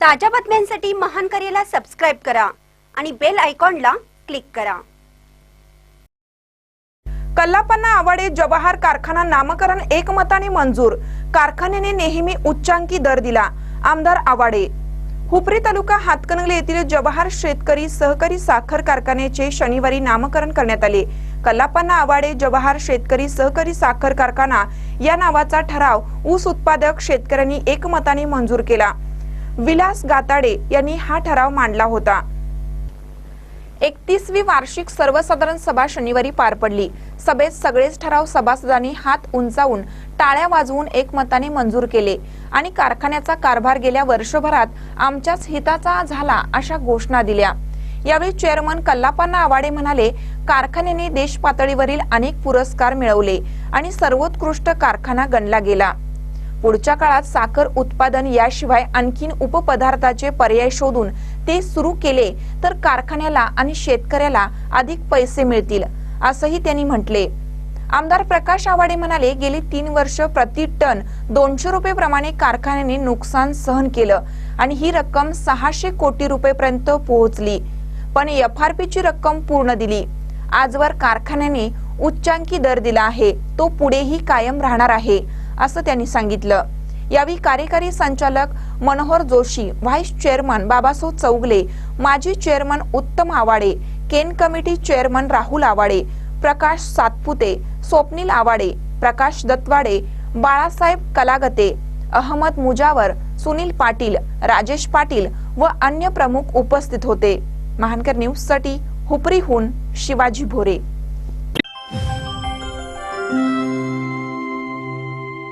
ताज्या बातम्यांसाठी महानकरेला सबस्क्राइब करा आणि बेल आयकॉनला क्लिक करा। कल्लापन्ना आवाडे जवाहर कारखाना नामकरण एकमताने मंजूर। कारखान्याने नेहमी उच्चांकी दर दिला। आमदार आवाडे। हुपरी तालुका हातकणंगले येथील जवाहर शेतकरी सहकारी साखर कारखान्याचे शनिवारी नामकरण करण्यात आले। कल्लापन्ना आवाडे जवाहर शेतकरी सहकारी साखर कारखाना या नावाचा ठराव ऊस उत्पादक शेतकऱ्यांनी एकमताने मंजूर केला। विलास गाताडे यांनी हा ठराव मांडला होता। 31वी वार्षिक सर्वसाधारण सभा शनिवारी पार पडली। सभेत सगळेच ठराव सभासदांनी हात उंचावून टाळ्या वाजवून एकमताने मंजूर केले आणि कारखान्याचा कारभार गेल्या वर्षभरात आमच्याच हिताचा झाला अशा घोषणा दिल्या। यावेळी चेअरमन कल्लापन्ना आवाडे म्हणाले, कारखान्याने देश पातळीवरील अनेक पुरस्कार मिळवले आणि सर्वोत्कृष्ट कारखाना गणला गेला। पुढच्या काळात साखर उत्पादन याशिवाय आणखीन उपपदार्थाचे पर्याय शोधून ते सुरू केले तर कारखान्याला आणि शेतकऱ्याला अधिक पैसे मिळतील असंही त्यांनी म्हटले। आमदार प्रकाश आवाडे म्हणाले, गेली 3 वर्ष प्रति टन 200 रुपये प्रमाणे कारखान्याने नुकसान सहन केलं आणि ही रक्कम 600 कोटी रुपयेपर्यंत पोहोचली, पण FRP ची रक्कम पूर्ण दिली। आजवर कारखान्याने उच्चांकी दर दिला आहे, तो पुढेही कायम राहणार आहे असं त्यांनी सांगितलं। यावेळी कार्यकारी संचालक मनोहर जोशी, व्हाईस चेअरमन बाबासाहेब चौगले, माजी चेअरमन उत्तम आवाडे, केन कमिटी चेअरमन राहुल आवाडे, प्रकाश सातपुते, स्वप्नील आवाडे, प्रकाश दत्तवाडे, बाळासाहेब कलागते, अहमद मुजावर, सुनील पाटील, राजेश पाटील व अन्य प्रमुख उपस्थित होते। महानकर न्यूज साठी हुपरीहून शिवाजी भोरे।